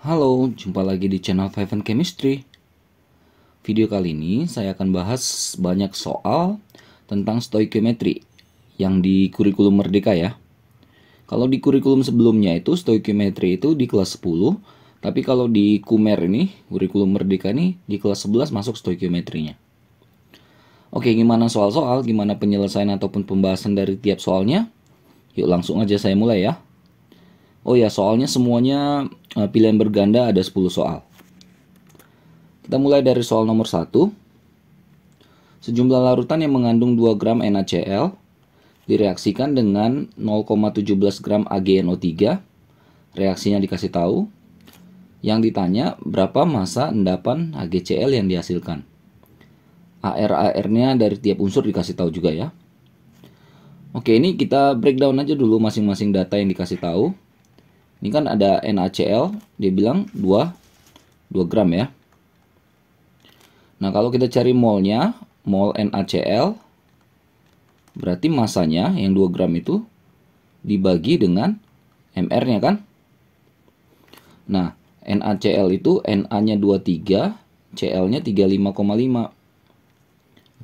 Halo, jumpa lagi di channel Five and Chemistry. Video kali ini saya akan bahas banyak soal tentang stoichiometry yang di kurikulum Merdeka ya. Kalau di kurikulum sebelumnya itu stoichiometry itu di kelas 10, tapi kalau di Kumer ini, kurikulum Merdeka ini di kelas 11 masuk stoichiometrinya. Oke, gimana soal-soal, gimana penyelesaian ataupun pembahasan dari tiap soalnya? Yuk langsung aja saya mulai ya. Oh ya, soalnya semuanya pilihan berganda ada 10 soal. Kita mulai dari soal nomor 1. Sejumlah larutan yang mengandung 2 gram NaCl direaksikan dengan 0,17 gram AgNO3. Reaksinya dikasih tahu. Yang ditanya berapa massa endapan HgCl yang dihasilkan. AR-AR-nya dari tiap unsur dikasih tahu juga ya. Oke, ini kita breakdown aja dulu masing-masing data yang dikasih tahu. Ini kan ada NaCl, dia bilang 2 gram ya. Nah, kalau kita cari molnya, mol NaCl, berarti masanya yang 2 gram itu dibagi dengan MR-nya kan. Nah, NaCl itu Na-nya 23, Cl-nya 35,5.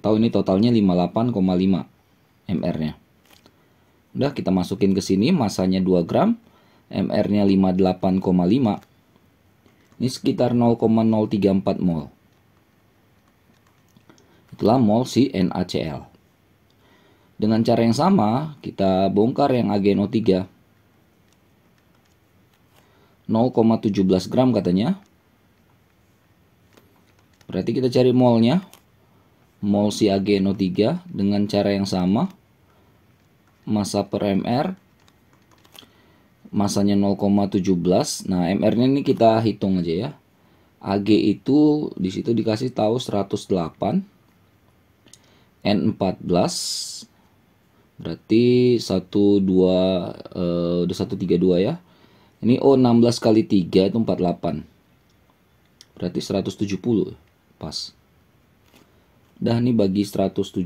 Atau ini totalnya 58,5 MR-nya. Udah, kita masukin ke sini, masanya 2 gram, MR-nya 58,5. Ini sekitar 0,034 mol. Itulah mol si NaCl. Dengan cara yang sama, kita bongkar yang AgNO3. 0,17 gram katanya. Berarti kita cari molnya. Mol si AgNO3 dengan cara yang sama. Massa per MR. Masanya 0,17. Nah, MR-nya ini kita hitung aja ya. Ag itu di situ dikasih tahu 108. N14 berarti 1 2 udah 132 ya. Ini O16 kali 3 itu 48. Berarti 170 pas. Dah nih bagi 170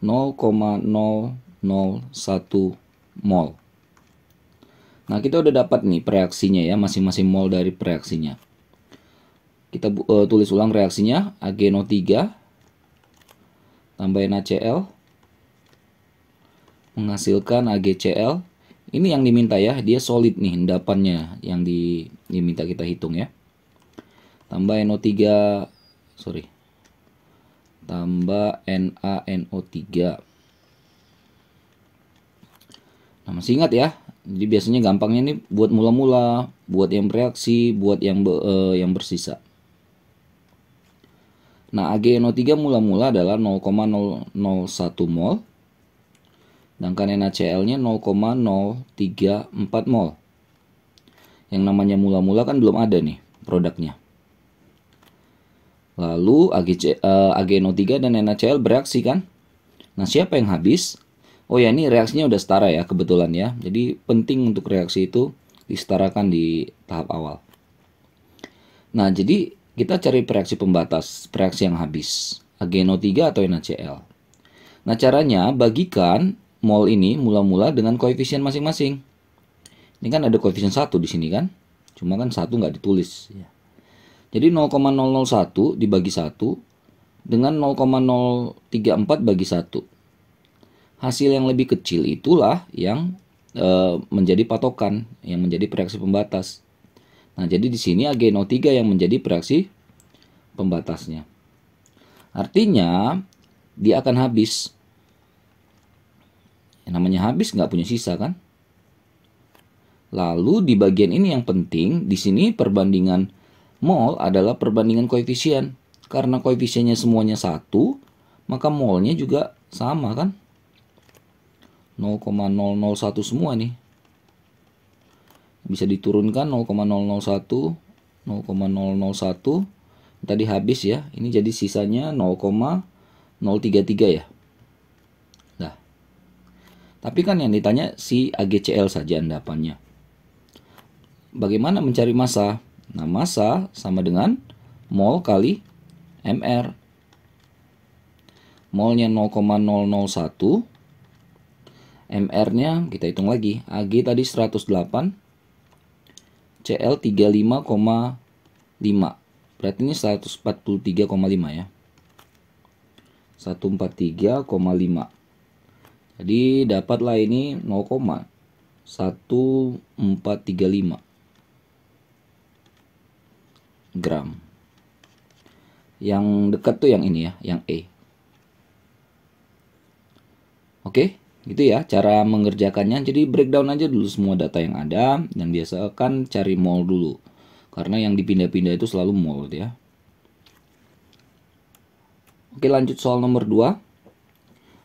0,001 mol. Nah, kita udah dapat nih reaksinya ya, masing-masing mol dari reaksinya. Kita tulis ulang reaksinya. AgNO3 tambah NaCl menghasilkan AgCl. Ini yang diminta ya, dia solid nih endapannya yang diminta kita hitung ya. Tambah NO3, tambah NaNO3. Nah, masih ingat ya? Jadi biasanya gampangnya ini buat mula-mula, buat yang bereaksi, buat yang bersisa. Nah, AgNO3 mula-mula adalah 0,001 mol. Sedangkan NaCl-nya 0,034 mol. Yang namanya mula-mula kan belum ada nih produknya. Lalu AgNO3 dan NaCl bereaksi kan. Nah, siapa yang habis? Oh ya, ini reaksinya udah setara ya kebetulan ya. Jadi penting untuk reaksi itu disetarakan di tahap awal. Nah, jadi kita cari reaksi pembatas, reaksi yang habis. AgNO3 atau NaCl. Nah, caranya bagikan mol ini mula-mula dengan koefisien masing-masing. Ini kan ada koefisien 1 di sini kan. Cuma kan 1 nggak ditulis. Jadi 0,001 dibagi 1 dengan 0,034 bagi 1. Hasil yang lebih kecil itulah yang menjadi patokan, yang menjadi reaksi pembatas. Nah, jadi di sini AgNO3 yang menjadi reaksi pembatasnya. Artinya dia akan habis. Yang namanya habis nggak punya sisa kan. Lalu di bagian ini yang penting, di sini perbandingan mol adalah perbandingan koefisien. Karena koefisiennya semuanya 1, maka molnya juga sama kan. 0,001 semua nih. Bisa diturunkan 0,001, 0,001. Tadi habis ya, ini jadi sisanya 0,033 ya. Nah, tapi kan yang ditanya si AgCl saja endapannya. Bagaimana mencari massa? Nah, massa sama dengan mol kali MR. Molnya 0,001. MR-nya kita hitung lagi. Ag tadi 108. Cl 35,5. Berarti ini 143,5 ya. 143,5. Jadi dapatlah ini 0,1435 gram. Yang dekat tuh yang ini ya, yang E. Oke, gitu ya cara mengerjakannya. Jadi breakdown aja dulu semua data yang ada, dan biasakan cari mol dulu. Karena yang dipindah-pindah itu selalu mol ya. Oke, lanjut soal nomor 2.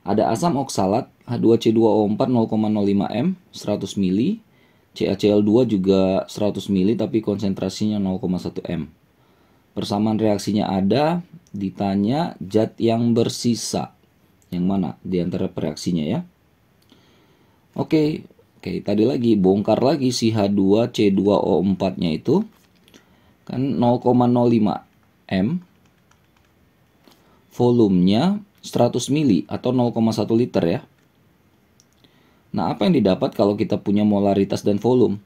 Ada asam oksalat H2C2O4 0,05 m 100 mili, CaCl2 juga 100 mili tapi konsentrasinya 0,1 m. Persamaan reaksinya ada, ditanya zat yang bersisa. Yang mana di antara reaksinya ya? Oke, tadi lagi bongkar lagi si H2C2O4-nya itu kan 0,05 m. Volumenya 100 mili atau 0,1 liter ya. Nah, apa yang didapat kalau kita punya molaritas dan volume?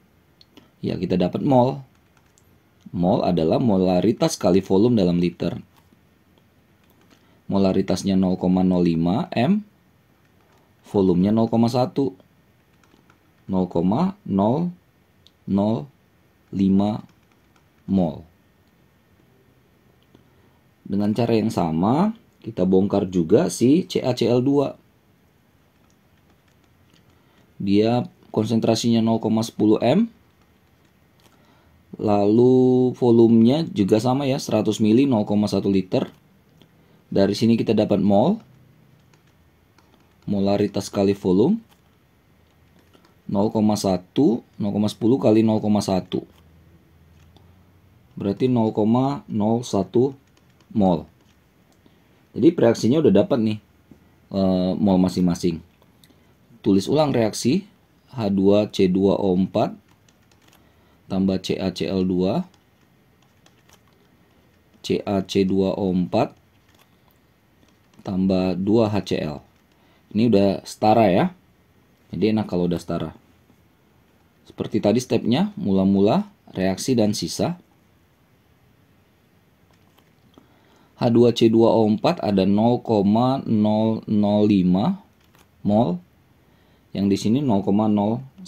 Ya, kita dapat mol. Mol adalah molaritas kali volume dalam liter. Molaritasnya 0,05 m, volumenya 0,1. 0,005 mol. Dengan cara yang sama, kita bongkar juga si CaCl2. Dia konsentrasinya 0,10 m. Lalu volumenya juga sama ya, 100 mili 0,1 liter. Dari sini kita dapat mol. Molaritas kali volume 0,10 kali 0,1. Berarti 0,01 mol. Jadi reaksinya udah dapat nih mol masing-masing. Tulis ulang reaksi H2C2O4 tambah CaCl2, CaC2O4 tambah 2HCl. Ini udah setara ya. Jadi enak kalau udah setara. Seperti tadi stepnya, mula-mula, reaksi dan sisa. H2C2O4 ada 0,005 mol. Yang di sini 0,01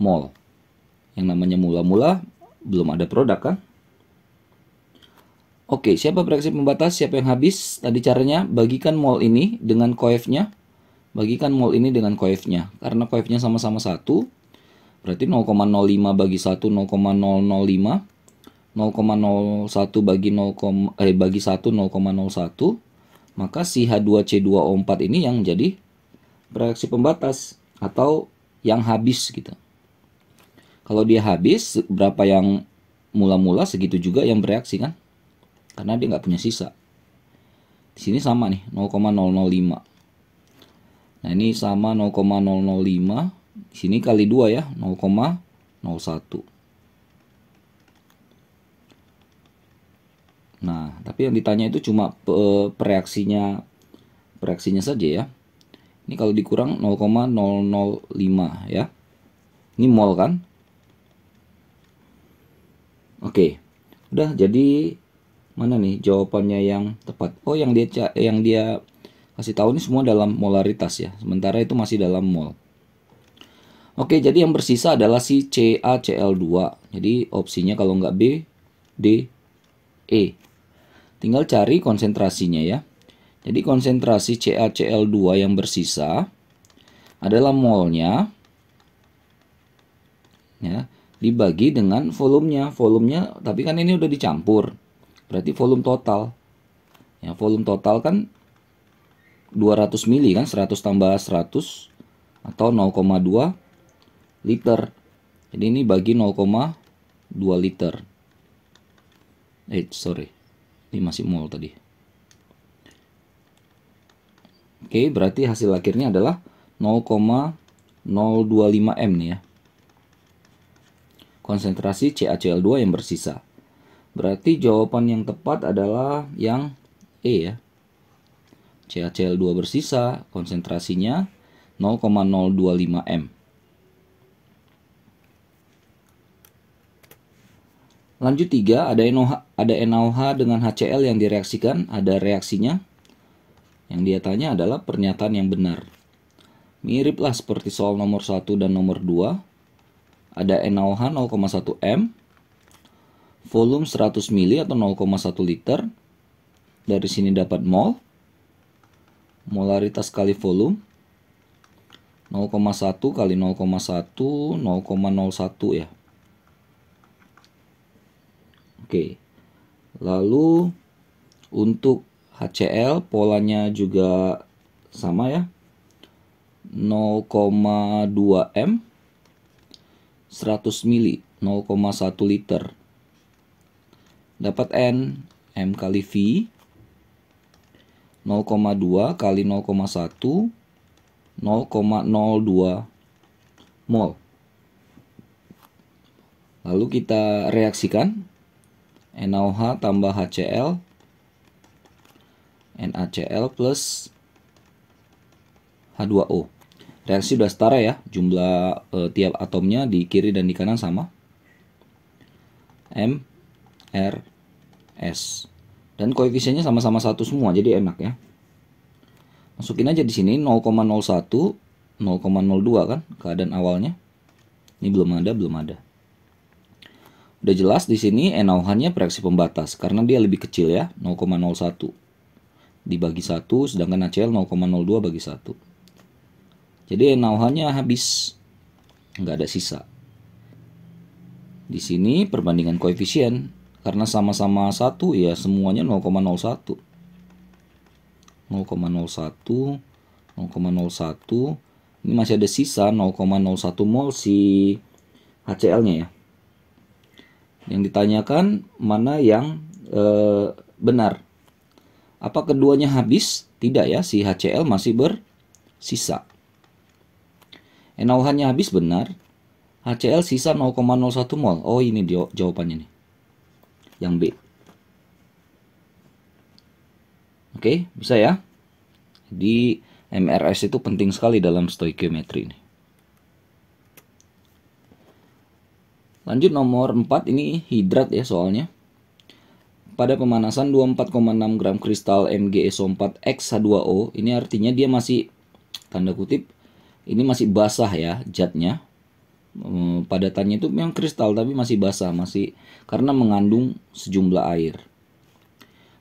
mol. Yang namanya mula-mula belum ada produk kan? Oke, siapa reaksi pembatas? Siapa yang habis? Tadi caranya bagikan mol ini dengan koefnya. Bagikan mol ini dengan koefnya. Karena koefnya sama-sama 1. Berarti 0,05 bagi 1 0,005. 0,01 bagi 1 0,01. Maka si H2C2O4 ini yang jadi reaksi pembatas atau yang habis gitu. Kalau dia habis, berapa yang mula-mula segitu juga yang bereaksi kan? Karena dia nggak punya sisa. Di sini sama nih 0,005. Nah ini sama 0,005. Di sini kali 2 ya 0,01. Nah tapi yang ditanya itu cuma pereaksinya saja ya. Ini kalau dikurang 0,005 ya. Ini mol kan? Oke. Udah, jadi mana nih jawabannya yang tepat? Oh, yang dia kasih tahu ini semua dalam molaritas ya. Sementara itu masih dalam mol. Oke, jadi yang bersisa adalah si CaCl2. Jadi opsinya kalau nggak B, D, E. Tinggal cari konsentrasinya ya. Jadi konsentrasi CaCl2 yang bersisa adalah molnya ya, dibagi dengan volumenya. Volumenya, tapi kan ini udah dicampur. Berarti volume total. Ya, volume total kan 200 mili kan, 100 tambah 100 atau 0,2 liter. Jadi ini bagi 0,2 liter. Sorry. Ini masih mol tadi. Oke, berarti hasil akhirnya adalah 0,025 m nih ya. Konsentrasi CaCl2 yang bersisa. Berarti jawaban yang tepat adalah yang E ya. CaCl2 bersisa, konsentrasinya 0,025 m. Lanjut 3, ada NaOH dengan HCl yang direaksikan, ada reaksinya. Yang dia tanya adalah pernyataan yang benar. Miriplah seperti soal nomor 1 dan nomor 2. Ada NaOH 0,1 M, volume 100 mili atau 0,1 liter. Dari sini dapat mol, molaritas kali volume, 0,1 kali 0,1, 0,01 ya. Oke, lalu untuk HCl polanya juga sama ya, 0,2 M, 100 mili, 0,1 liter. Dapat N, M kali V, 0,2 kali 0,1, 0,02 mol. Lalu kita reaksikan NaOH tambah HCl, NaCl plus H2O. Reaksi sudah setara ya, jumlah tiap atomnya di kiri dan di kanan sama. M, R, S. Dan koefisiennya sama-sama 1 semua, jadi enak ya. Masukin aja di sini 0,01, 0,02 kan keadaan awalnya. Ini belum ada. Udah jelas di sini NaOH-nya bereaksi pembatas karena dia lebih kecil ya, 0,01 dibagi 1, sedangkan HCl 0,02 bagi 1. Jadi NaOH-nya habis, nggak ada sisa. Di sini perbandingan koefisien, karena sama-sama 1 ya semuanya 0,01. 0,01, 0,01. Ini masih ada sisa 0,01 mol si HCl-nya ya. Yang ditanyakan mana yang benar. Apa keduanya habis? Tidak ya, si HCl masih bersisa. NaOH-nya habis benar. HCl sisa 0,01 mol. Oh, ini jawabannya nih. Yang B. Oke, bisa ya. Jadi MRS itu penting sekali dalam stoikiometri ini. Lanjut nomor 4, ini hidrat ya soalnya. Pada pemanasan 24,6 gram kristal MgSO4X H2O, ini artinya dia masih, tanda kutip, ini masih basah ya zatnya. Padatannya itu memang kristal tapi masih basah, masih karena mengandung sejumlah air.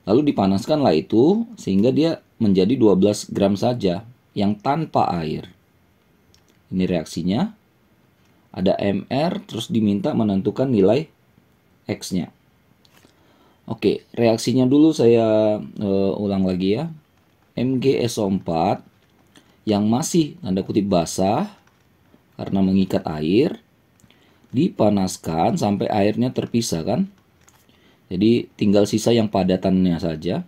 Lalu dipanaskanlah itu sehingga dia menjadi 12 gram saja yang tanpa air. Ini reaksinya. Ada MR, terus diminta menentukan nilai X-nya. Oke, reaksinya dulu saya ulang lagi ya. MgSO4 yang masih tanda kutip basah karena mengikat air, dipanaskan sampai airnya terpisah kan. Jadi tinggal sisa yang padatannya saja.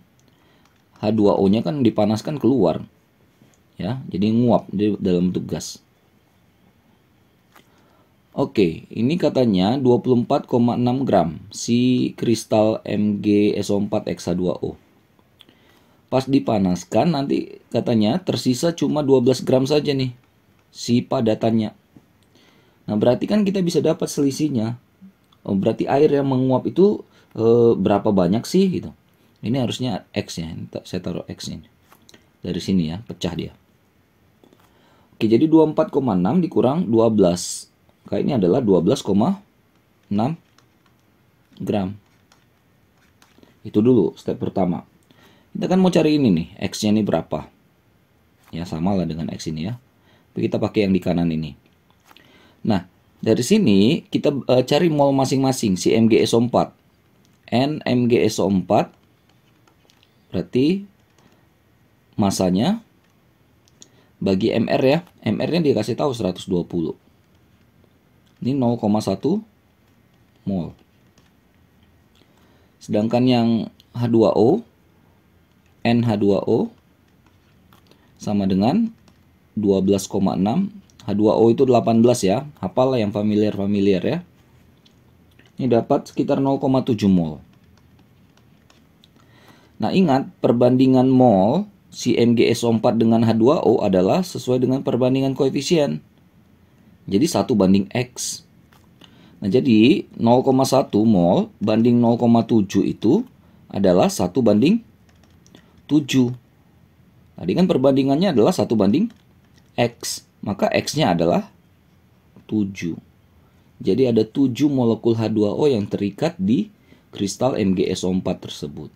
H2O-nya kan dipanaskan keluar. Ya, jadi nguap di dalam bentuk gas. Oke, ini katanya 24,6 gram si kristal MgSO4X H2O. Pas dipanaskan nanti katanya tersisa cuma 12 gram saja nih si padatannya. Nah, berarti kan kita bisa dapat selisihnya. Oh, berarti air yang menguap itu berapa banyak sih gitu. Ini harusnya X-nya. Saya taruh X-nya. Dari sini ya, pecah dia. Oke, jadi 24,6 dikurang 12. Kayak ini adalah 12,6 gram. Itu dulu step pertama. Kita kan mau cari ini nih, X-nya ini berapa. Ya, sama lah dengan X ini ya. Tapi kita pakai yang di kanan ini. Nah, dari sini kita cari mol masing-masing si MgSO4. N MgSO4 berarti masanya bagi MR ya. MR-nya dikasih tahu 120. Ini 0,1 mol. Sedangkan yang H2O, NH2O sama dengan 12,6. H2O itu 18 ya. Hafal lah yang familiar ya. Ini dapat sekitar 0,7 mol. Nah, ingat perbandingan mol si MgSO4 dengan H2O adalah sesuai dengan perbandingan koefisien. Jadi 1 banding X. Nah, Nah, jadi 0,1 mol banding 0,7 itu adalah 1 banding 7. Tadi kan perbandingannya adalah 1 banding X. Maka X-nya adalah 7. Jadi ada 7 molekul H2O yang terikat di kristal MgSO4 tersebut.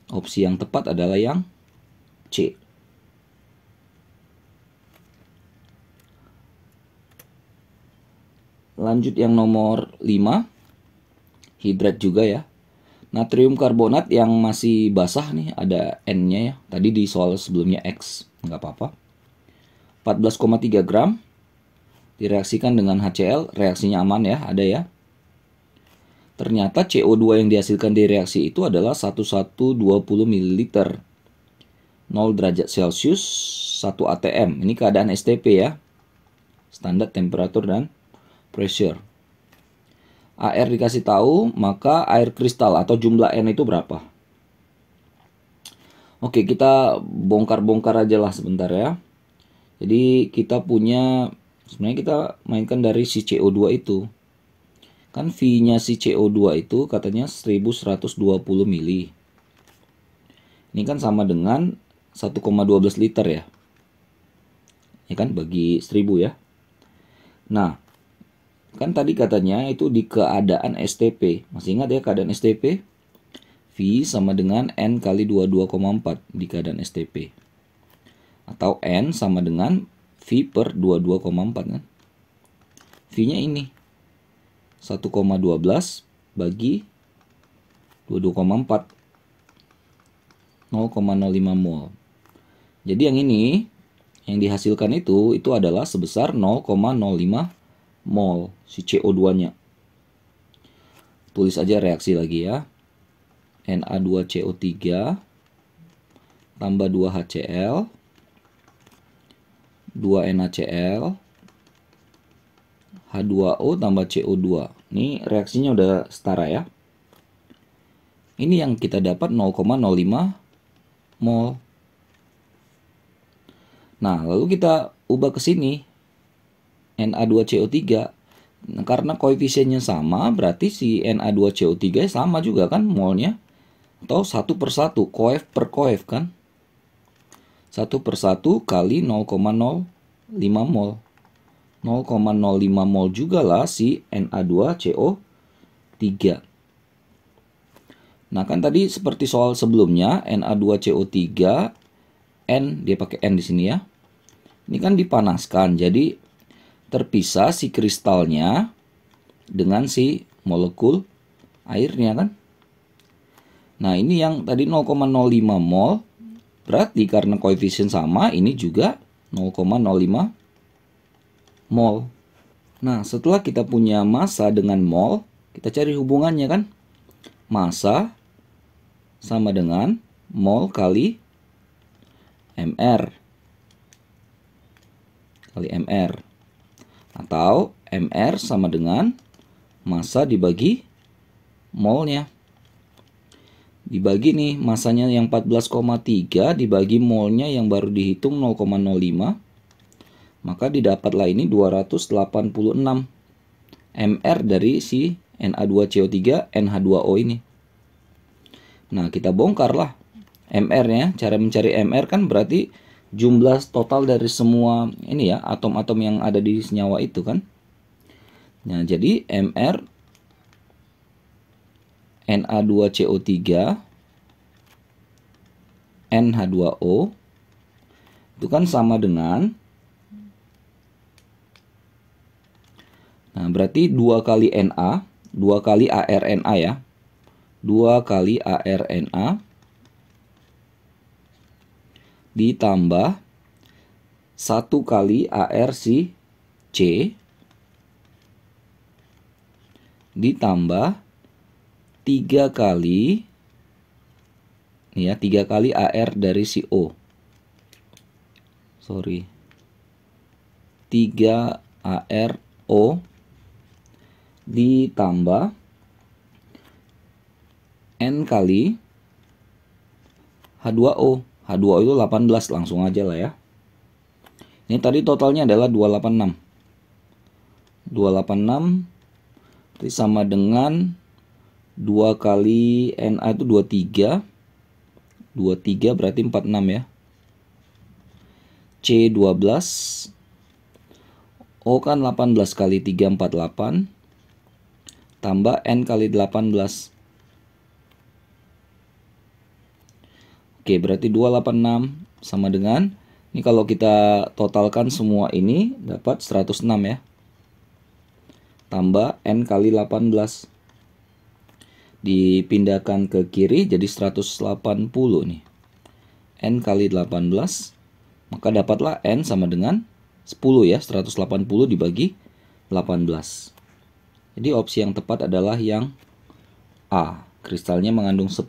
Opsi yang tepat adalah yang C. Lanjut yang nomor 5. Hidrat juga ya. Natrium karbonat yang masih basah nih, ada N-nya ya. Tadi di soal sebelumnya X, nggak apa-apa. 14,3 gram. Direaksikan dengan HCl, reaksinya aman ya, ada ya. Ternyata CO2 yang dihasilkan di reaksi itu adalah 1120 ml. 0 derajat Celcius, 1 atm. Ini keadaan STP ya. Standar temperatur dan pressure. AR dikasih tahu, maka air kristal atau jumlah N itu berapa? Oke, kita bongkar-bongkar aja lah sebentar ya. Jadi kita punya, sebenarnya kita mainkan dari si CO2 itu. Kan V-nya si CO2 itu katanya 1120 mili. Ini kan sama dengan 1,12 liter ya. Ya kan, bagi 1000 ya. Nah, kan tadi katanya itu di keadaan STP. Masih ingat ya keadaan STP? V sama dengan N kali 22,4 di keadaan STP. Atau N sama dengan V per 22,4 kan. V-nya ini 1,12 bagi 22,4, 0,05 mol. Jadi yang ini yang dihasilkan itu adalah sebesar 0,05 mol si CO2-nya. Tulis aja reaksi lagi ya. Na2CO3 tambah 2HCl 2NaCl H2O tambah CO2. Ini reaksinya udah setara ya. Ini yang kita dapat 0,05 mol. Nah, lalu kita ubah ke sini. Na2CO3. Nah, karena koefisiennya sama, berarti si Na2CO3 sama juga kan molnya. Atau 1 per 1, koef per koef kan. 1 per 1 kali 0,05 mol. 0,05 mol juga lah si Na2CO3. Nah, kan tadi seperti soal sebelumnya, Na2CO3, N, dia pakai N di sini ya. Ini kan dipanaskan, jadi terpisah si kristalnya dengan si molekul airnya kan. Nah, ini yang tadi 0,05 mol, berarti karena koefisien sama, ini juga 0,05 mol. Nah, setelah kita punya massa dengan mol, kita cari hubungannya kan. Massa sama dengan mol kali mR. Kali mR. Atau mR sama dengan massa dibagi molnya. Dibagi nih, massanya yang 14,3 dibagi molnya yang baru dihitung 0,05. Maka didapatlah ini 286 mR dari si Na2CO3 NH2O ini. Nah, kita bongkarlah mR-nya. Cara mencari mR kan berarti jumlah total dari semua ini ya, atom-atom yang ada di senyawa itu kan. Nah, jadi mR Na2CO3 NH2O itu kan sama dengan, nah berarti 2 kali Na, 2 kali ARNA ya. 2 kali ARNA ditambah 1 kali ARCC ditambah 3 kali ya, 3 kali AR dari si O. 3 ARO ditambah N kali H2O. H2O itu 18, langsung aja lah ya. Ini tadi totalnya adalah 286. 286 Jadi sama dengan 2 kali Na itu 23. 23 berarti 46 ya. C 12. O kan 18 kali 3 48. Tambah N kali 18. Oke, berarti 286 sama dengan, ini kalau kita totalkan semua ini dapat 106 ya. Tambah N kali 18. Dipindahkan ke kiri jadi 180 nih. N kali 18. Maka dapatlah N sama dengan 10 ya. 180 dibagi 18. Jadi opsi yang tepat adalah yang A. Kristalnya mengandung 10,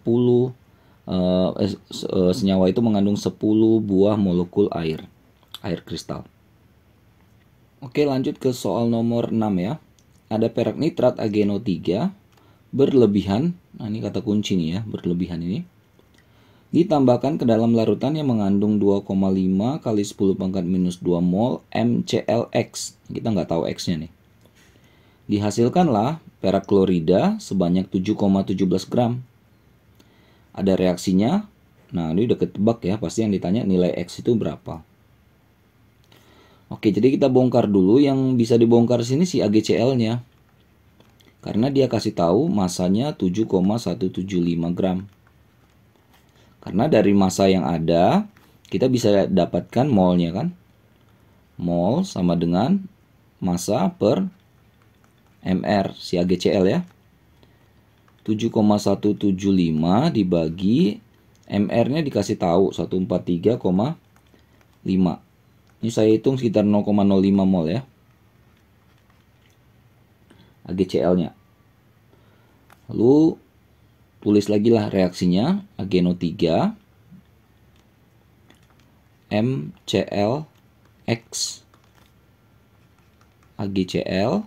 senyawa itu mengandung 10 buah molekul air kristal. Oke, lanjut ke soal nomor 6 ya. Ada perak nitrat AgNO3 berlebihan. Nah, ini kata kunci nih ya, berlebihan ini. Ditambahkan ke dalam larutan yang mengandung 2,5 kali 10 pangkat minus 2 mol MClX. Kita nggak tahu X-nya nih. Dihasilkanlah perak klorida sebanyak 7,17 gram. Ada reaksinya. Nah, ini udah ketebak ya, pasti yang ditanya nilai X itu berapa. Oke, jadi kita bongkar dulu. Yang bisa dibongkar sini si AgCl-nya. Karena dia kasih tahu masanya 7,175 gram. Karena dari massa yang ada, kita bisa dapatkan molnya kan. Mol sama dengan massa per mR si AgCl ya. 7,175 dibagi mR-nya dikasih tahu 143,5. Ini saya hitung sekitar 0,05 mol ya. AgCl-nya. Lalu tulis lagi lah reaksinya. AgNO3 MClX AgCl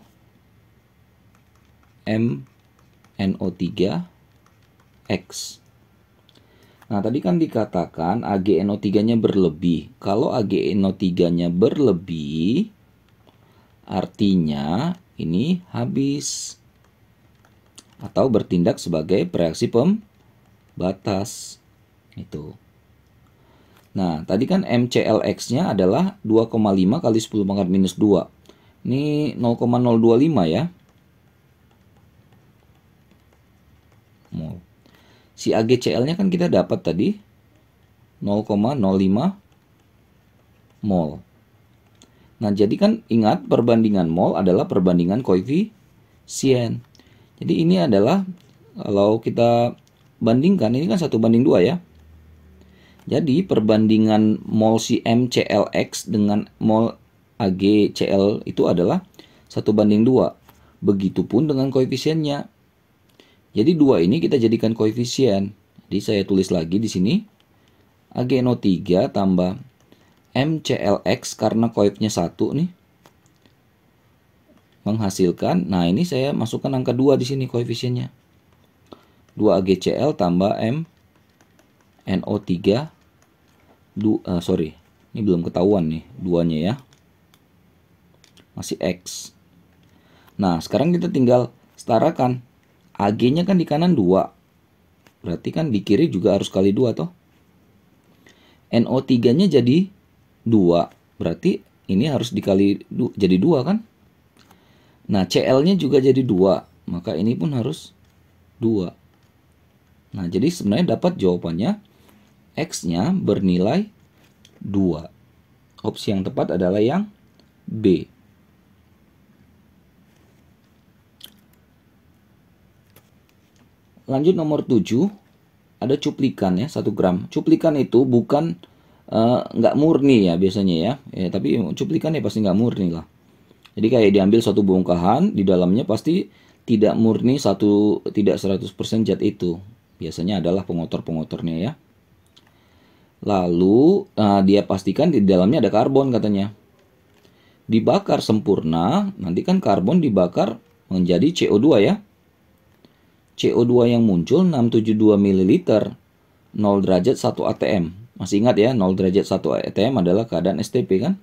MNO3X. Nah, tadi kan dikatakan AgNO3-nya berlebih. Kalau AgNO3-nya berlebih, artinya ini habis atau bertindak sebagai reaksi pembatas. Itu. Nah, tadi kan MClX-nya adalah 2,5 kali 10 pangkat minus 2. Ini 0,025 ya. Mol. Si AgCl-nya kan kita dapat tadi 0,05 mol. Nah, jadi kan ingat perbandingan mol adalah perbandingan koefisien. Jadi ini adalah kalau kita bandingkan, ini kan 1:2 ya. Jadi perbandingan mol si MClX dengan mol AgCl itu adalah 1:2. Begitupun dengan koefisiennya. Jadi 2 ini kita jadikan koefisien. Jadi saya tulis lagi di sini. AgNO3 tambah MClX karena koefnya 1 nih. Menghasilkan, nah ini saya masukkan angka 2 di sini koefisiennya. 2 AgCl tambah MNO3. Ini belum ketahuan nih 2-nya ya. Masih X. Nah, sekarang kita tinggal setarakan. Ag-nya kan di kanan 2. Berarti kan di kiri juga harus kali 2 toh. NO3-nya jadi 2. Berarti ini harus dikali jadi 2 kan. Nah, Cl-nya juga jadi 2. Maka ini pun harus 2. Nah, jadi sebenarnya dapat jawabannya X-nya bernilai 2. Opsi yang tepat adalah yang B. Lanjut nomor 7, ada cuplikan ya 1 gram. Cuplikan itu bukan nggak murni ya biasanya ya. Tapi cuplikan ya pasti nggak murni lah. Jadi kayak diambil suatu bongkahan, di dalamnya pasti tidak murni tidak 100% zat itu. Biasanya adalah pengotor-pengotornya ya. Lalu dia pastikan di dalamnya ada karbon katanya. Dibakar sempurna, nanti kan karbon dibakar menjadi CO2 ya. CO2 yang muncul 672 ml, 0 derajat 1 atm. Masih ingat ya, 0 derajat 1 atm adalah keadaan STP kan?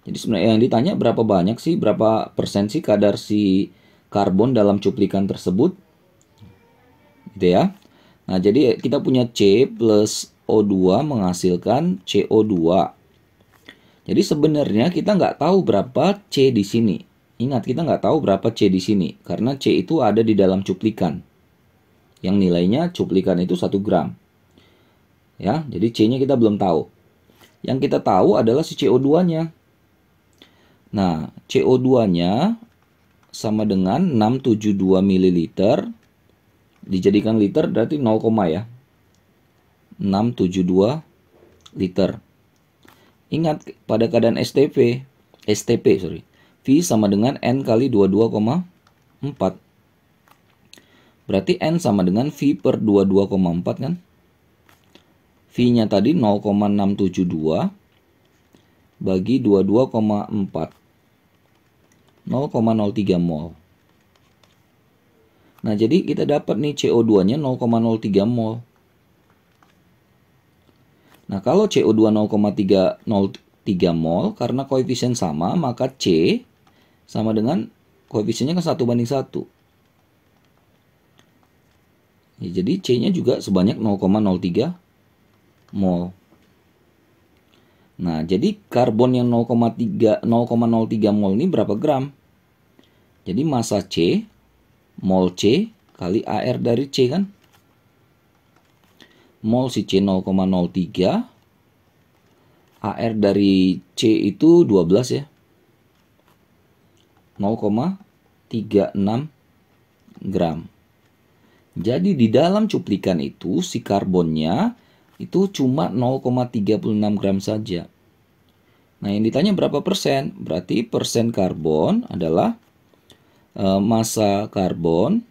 Jadi sebenarnya yang ditanya berapa banyak sih, berapa persen sih kadar si karbon dalam cuplikan tersebut. Gitu ya. Nah, jadi kita punya C plus O2 menghasilkan CO2. Jadi sebenarnya kita nggak tahu berapa C di sini. Ingat, kita nggak tahu berapa C di sini. Karena C itu ada di dalam cuplikan. Yang nilainya cuplikan itu 1 gram. Ya, jadi C-nya kita belum tahu. Yang kita tahu adalah si CO2-nya. Nah, CO2-nya sama dengan 672 ml. Dijadikan liter berarti 0, ya. 672 liter. Ingat, pada keadaan STP, V sama dengan N kali 22,4. Berarti N sama dengan V per 22,4 kan? V-nya tadi 0,672 bagi 22,4. 0,03 mol. Nah, jadi kita dapat nih CO2-nya 0,03 mol. Nah, kalau CO2 0,303 mol, karena koefisien sama, maka C sama dengan koefisiennya kan 1:1. Ya, jadi C-nya juga sebanyak 0,03 mol. Nah, jadi karbon yang 0,03 mol ini berapa gram? Jadi massa C, mol C kali AR dari C kan? Mol si C 0,03, AR dari C itu 12 ya. 0,36 gram. Jadi di dalam cuplikan itu si karbonnya itu cuma 0,36 gram saja. Nah, yang ditanya berapa persen? Berarti persen karbon adalah massa karbon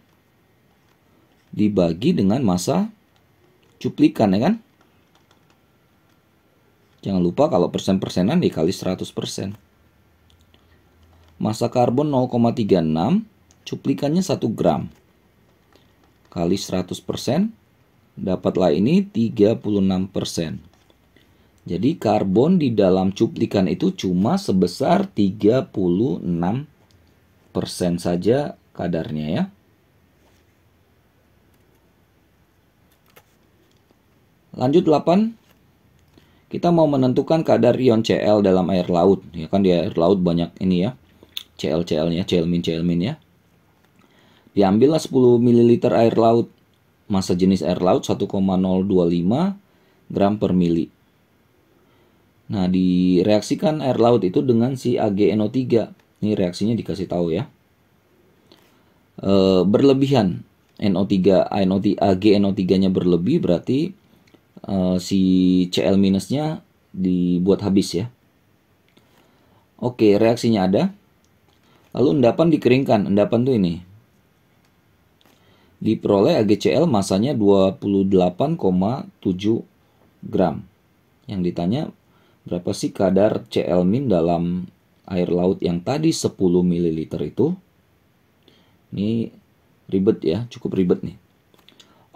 dibagi dengan massa cuplikan, ya kan? Jangan lupa kalau persen-persenan dikali 100%. Massa karbon 0,36, cuplikannya 1 gram. Kali 100%, dapatlah ini 36%. Jadi karbon di dalam cuplikan itu cuma sebesar 36% saja kadarnya ya. Lanjut 8. Kita mau menentukan kadar ion Cl dalam air laut. Ya kan di air laut banyak ini ya. Cl-nya, Cl-min ya. Diambillah 10 ml air laut. Massa jenis air laut 1,025 gram per mili. Nah, direaksikan air laut itu dengan si AgNO3. Ini reaksinya dikasih tahu ya. Berlebihan AgNO3-nya berlebih berarti si Cl minusnya dibuat habis ya. Oke, reaksinya ada. Lalu endapan dikeringkan. Endapan tuh ini. Diperoleh AgCl masanya 28,7 gram. Yang ditanya berapa sih kadar Cl min dalam air laut yang tadi 10 ml itu. Ini ribet ya, cukup ribet nih.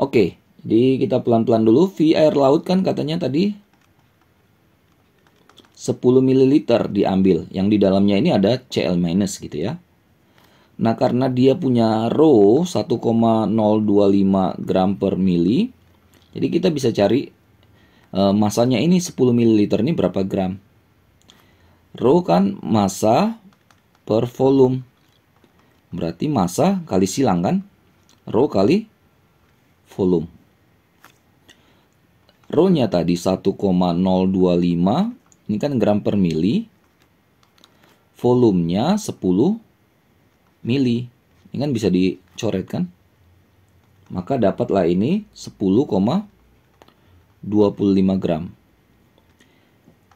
Oke, jadi kita pelan-pelan dulu. V air laut kan katanya tadi 10 ml diambil. Yang di dalamnya ini ada Cl minus gitu ya. Nah, karena dia punya rho 1,025 gram per mili, jadi kita bisa cari masanya ini 10 ml ini berapa gram. Rho kan massa per volume. Berarti massa kali silang kan? Rho kali volume. Rho-nya tadi 1,025, ini kan gram per mili. Volumenya 10 mili. Ini kan bisa dicoret kan? Maka dapatlah ini 10,25 gram.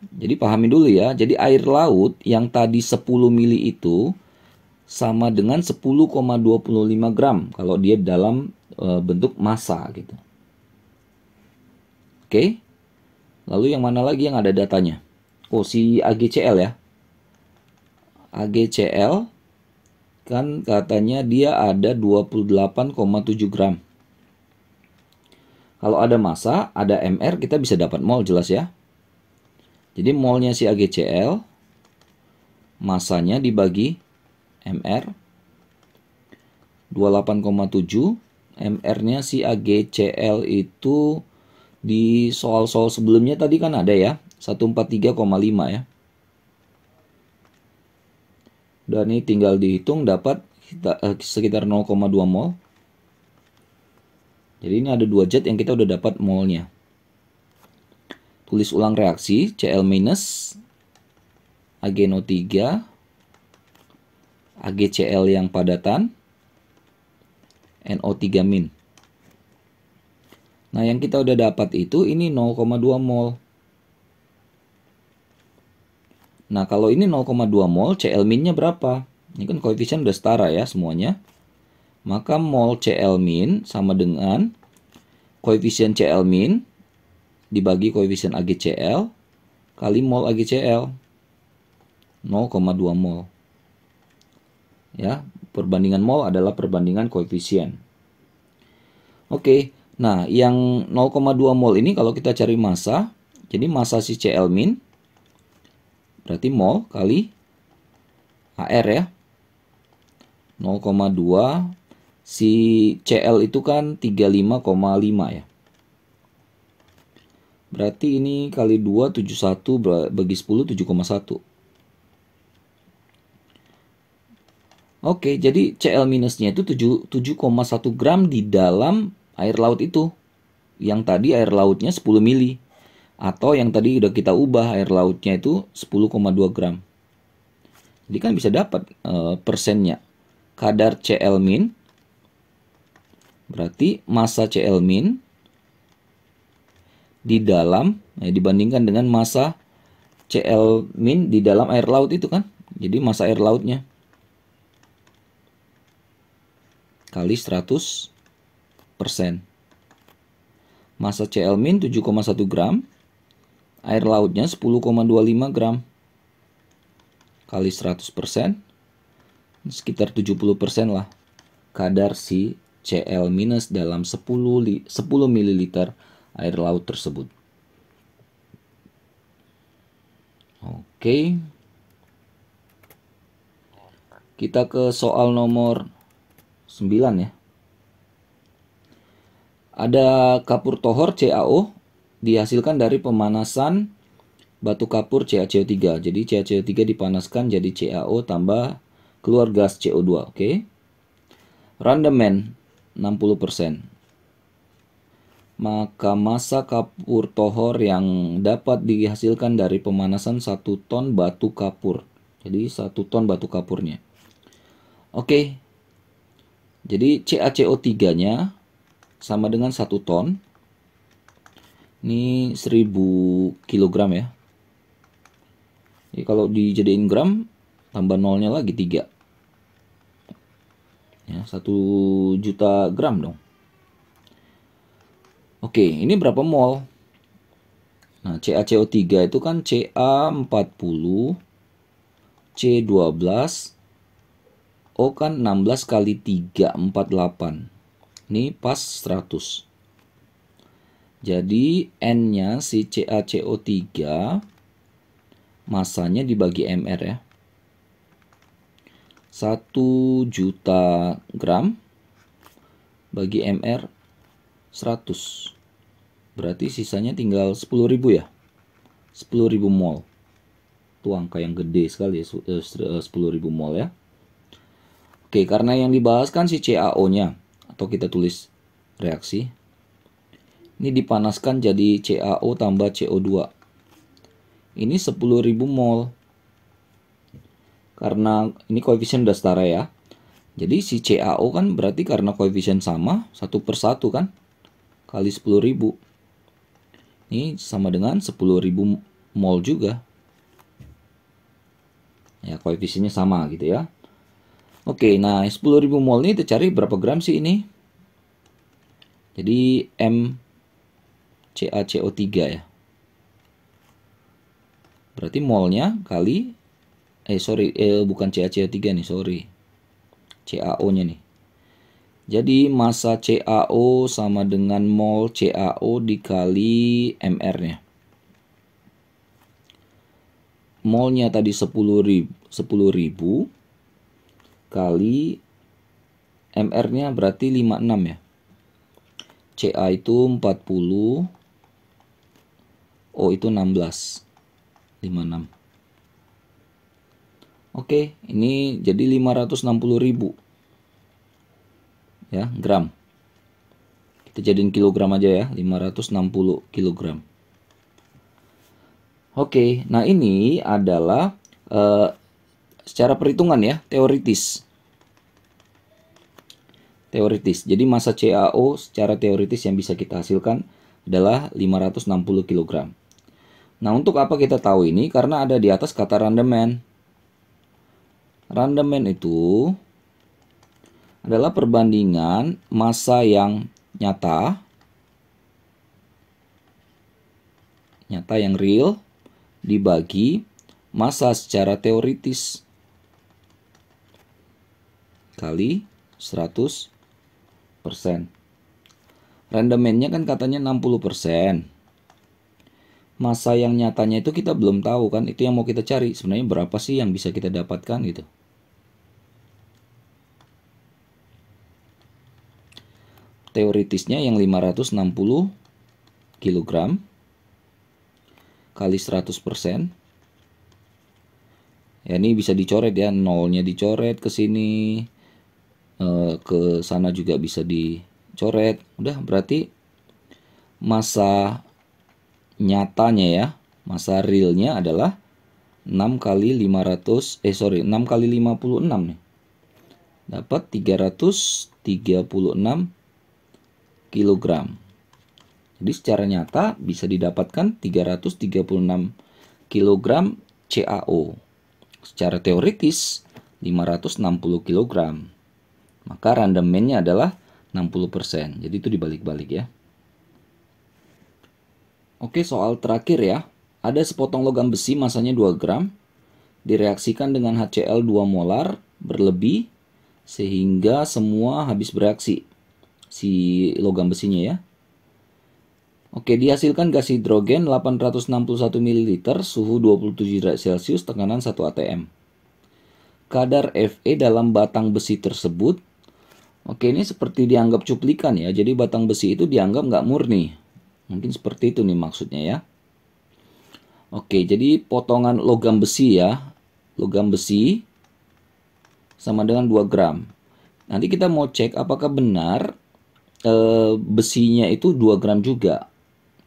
Jadi pahami dulu ya. Jadi air laut yang tadi 10 mili itu sama dengan 10,25 gram kalau dia dalam bentuk massa gitu. Oke. Lalu yang mana lagi yang ada datanya? Oh, si AgCl ya. AgCl kan katanya dia ada 28,7 gram. Kalau ada massa, ada mR, kita bisa dapat mol jelas ya. Jadi molnya si AgCl, massanya dibagi mR, 28,7. MR-nya si AgCl itu di soal-soal sebelumnya tadi kan ada ya, 143,5 ya. Dan ini tinggal dihitung dapat sekitar 0,2 mol. Jadi ini ada 2 zat yang kita udah dapat molnya. Tulis ulang reaksi Cl minus AgNO3 AgCl yang padatan NO3 min. Nah, yang kita udah dapat itu ini 0,2 mol. Nah, kalau ini 0,2 mol, Cl min-nya berapa? Ini kan koefisien udah setara ya semuanya. Maka mol Cl min sama dengan koefisien Cl min dibagi koefisien AgCl kali mol AgCl. 0,2 mol. Ya, perbandingan mol adalah perbandingan koefisien. Oke, nah yang 0,2 mol ini kalau kita cari massa, jadi massa si Cl min berarti mol kali AR ya. 0,2 si Cl itu kan 35,5 ya. Berarti ini kali 2 71 bagi 10 7,1. Oke, jadi Cl minusnya itu 7,1 gram di dalam air laut itu. Yang tadi air lautnya 10 mili. Atau yang tadi udah kita ubah air lautnya itu 10,2 gram. Jadi kan bisa dapat persennya. Kadar Cl min berarti massa Cl min di dalam, dibandingkan dengan massa Cl min di dalam air laut itu kan. Jadi massa air lautnya kali 100%. Massa Cl min 7,1 gram. Air lautnya 10,25 gram. Kali 100%. Sekitar 70% lah. Kadar si Cl minus dalam 10 ml air laut tersebut. Oke. Kita ke soal nomor 9 ya. Ada kapur tohor CaO dihasilkan dari pemanasan batu kapur CaCO3. Jadi CaCO3 dipanaskan jadi CaO tambah keluar gas CO2, oke. Randamen 60%. Maka massa kapur tohor yang dapat dihasilkan dari pemanasan 1 ton batu kapur. Jadi 1 ton batu kapurnya. Oke. Jadi CaCO3-nya sama dengan 1 ton. Ini 1000 kg ya. Jadi kalau dijadiin gram, tambah nolnya lagi 3. Ya, 1 juta gram dong. Oke, ini berapa mol? Nah, CaCO3 itu kan Ca40, C12, O kan 16 kali 3, 48. Ini pas 100. Jadi N-nya si CaCO3 masanya dibagi MR ya. 1 juta gram bagi MR 100. Berarti sisanya tinggal 10.000 ya. 10.000 mol. Itu angka yang gede sekali ya, 10.000 mol ya. Oke, karena yang dibahas kan si CaO-nya, atau kita tulis reaksi. Ini dipanaskan jadi CaO tambah CO2. Ini 10.000 mol. Karena ini koefisien udah setara ya. Jadi si CaO kan berarti karena koefisien sama, 1/1 kan. Kali 10.000. Ini sama dengan 10.000 mol juga. Ya, koefisiennya sama gitu ya. Oke, nah 10.000 mol ini kita cari berapa gram sih ini? Jadi M CaCO3 ya. Berarti molnya kali bukan CaCO3 nih, sorry. CaO-nya nih. Jadi massa CaO sama dengan mol CaO dikali MR-nya. Molnya tadi 10.000 kali MR-nya berarti 56 ya. Ca itu 40, O itu 16, 56. Oke, ini jadi 560.000 ya, gram. Kita jadiin kilogram aja ya, 560 kilogram. Oke, nah ini adalah secara perhitungan ya, teoritis. Jadi massa CaO secara teoritis yang bisa kita hasilkan adalah 560 kg. Nah, untuk apa kita tahu ini? Karena ada di atas kata rendemen. Rendemen itu adalah perbandingan massa yang nyata yang real dibagi massa secara teoritis kali 100%. Rendemennya kan katanya 60%. Massa yang nyatanya itu kita belum tahu kan, itu yang mau kita cari. Sebenarnya berapa sih yang bisa kita dapatkan gitu. Teoritisnya yang 560 kg kali 100%. Ya, ini bisa dicoret ya, nolnya dicoret ke sini, ke sana juga bisa dicoret. Udah, berarti massa nyatanya ya, massa realnya adalah 6 kali 56 nih. Dapat 336 kg. Jadi secara nyata bisa didapatkan 336 kg CaO. Secara teoritis 560 kg. Maka rendemennya adalah 60%. Jadi itu dibalik-balik ya. Oke, soal terakhir ya. Ada sepotong logam besi masanya 2 gram. Direaksikan dengan HCl 2 molar berlebih sehingga semua habis bereaksi. Si logam besinya ya. Oke, dihasilkan gas hidrogen 861 ml, suhu 27 derajat Celcius, tekanan 1 atm. Kadar Fe dalam batang besi tersebut. Oke, ini seperti dianggap cuplikan ya. Jadi batang besi itu dianggap nggak murni. Mungkin seperti itu nih maksudnya ya. Oke, jadi potongan logam besi ya. Logam besi sama dengan 2 gram. Nanti kita mau cek apakah benar besinya itu 2 gram juga.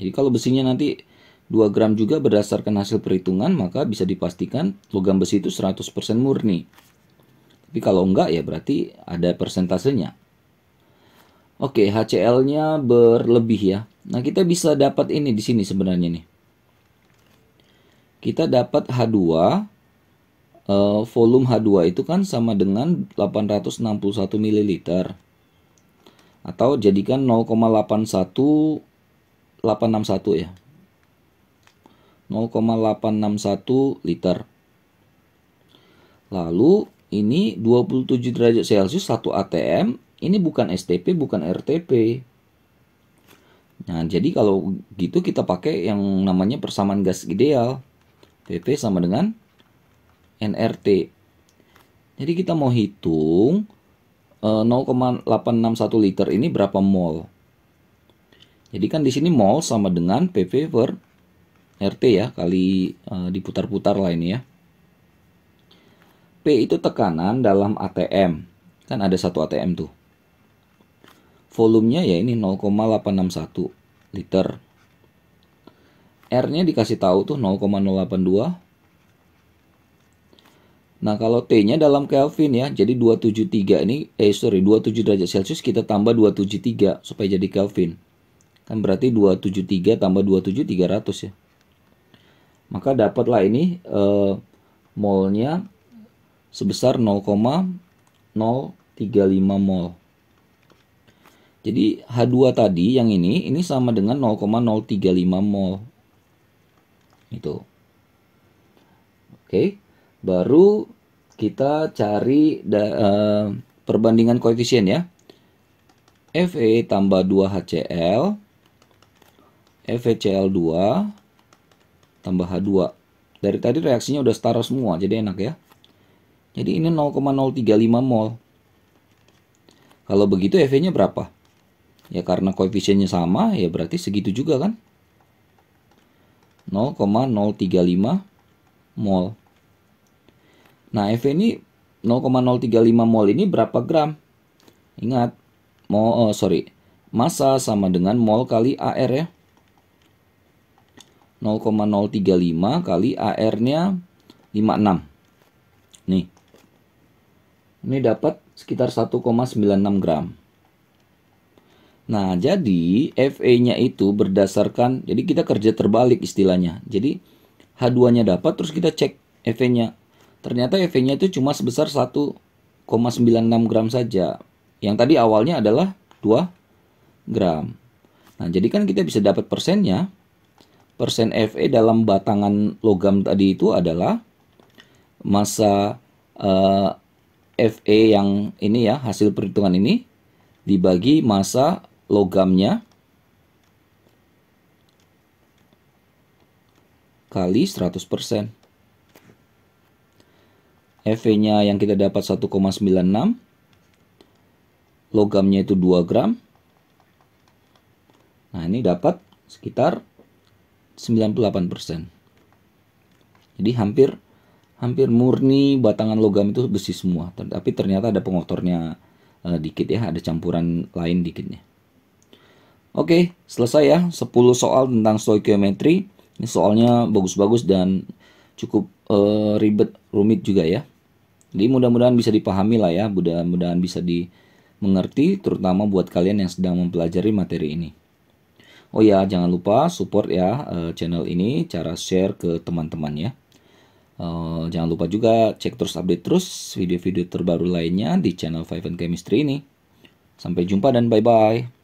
Jadi kalau besinya nanti 2 gram juga berdasarkan hasil perhitungan, maka bisa dipastikan logam besi itu 100% murni. Tapi kalau enggak ya berarti ada persentasenya. Oke, HCl-nya berlebih ya. Nah, kita bisa dapat ini di sini sebenarnya nih. Kita dapat H2, volume H2 itu kan sama dengan 861 ml. Atau jadikan 0,861 ya. 0,861 liter. Lalu ini 27 derajat Celcius 1 atm. Ini bukan STP, bukan RTP. Nah, jadi kalau gitu kita pakai yang namanya persamaan gas ideal. PP sama dengan nRT. Jadi kita mau hitung 0,861 liter ini berapa mol. Jadi kan di sini mol sama dengan PV per RT ya, kali diputar-putar lah ini ya. P itu tekanan dalam ATM. Kan ada 1 ATM tuh. Volumenya ya ini 0,861 liter. R-nya dikasih tahu tuh 0,082. Nah, kalau T-nya dalam Kelvin ya, jadi 273 ini 27 derajat Celcius kita tambah 273 supaya jadi Kelvin. Kan berarti 273 tambah 27 300 ya. Maka dapatlah ini molnya sebesar 0,035 mol. Jadi H2 tadi yang ini sama dengan 0,035 mol. Itu. Oke. Baru kita cari perbandingan koefisien ya. Fe tambah 2HCl, FeCl2 tambah H2. Dari tadi reaksinya udah setara semua, jadi enak ya. Jadi ini 0,035 mol. Kalau begitu Fe-nya berapa? Ya karena koefisiennya sama, ya berarti segitu juga kan? 0,035 mol. Nah, Fe ini 0,035 mol ini berapa gram? Ingat, massa sama dengan mol kali AR ya. 0,035 kali AR-nya 56. Nih. Ini dapat sekitar 1,96 gram. Nah, jadi Fe-nya itu berdasarkan, jadi kita kerja terbalik istilahnya. Jadi H2-nya dapat, terus kita cek Fe-nya. Ternyata Fe-nya itu cuma sebesar 1,96 gram saja. Yang tadi awalnya adalah 2 gram. Nah, jadi kan kita bisa dapat persennya. Persen Fe dalam batangan logam tadi itu adalah massa Fe yang ini ya, hasil perhitungan ini dibagi massa logamnya kali 100%. Fe-nya yang kita dapat 1,96, logamnya itu 2 gram. Nah, ini dapat sekitar 98%. Jadi hampir murni batangan logam itu besi semua. Tapi ternyata ada pengotornya dikit ya, ada campuran lain dikitnya. Oke, selesai ya 10 soal tentang stoikiometri. Ini soalnya bagus-bagus dan cukup rumit juga ya. Jadi mudah-mudahan bisa dipahami lah ya, mudah-mudahan bisa dimengerti, terutama buat kalian yang sedang mempelajari materi ini. Oh ya, jangan lupa support ya channel ini, cara share ke teman-teman ya. Jangan lupa juga cek terus, update terus video-video terbaru lainnya di channel Five and Chemistry ini. Sampai jumpa dan bye-bye.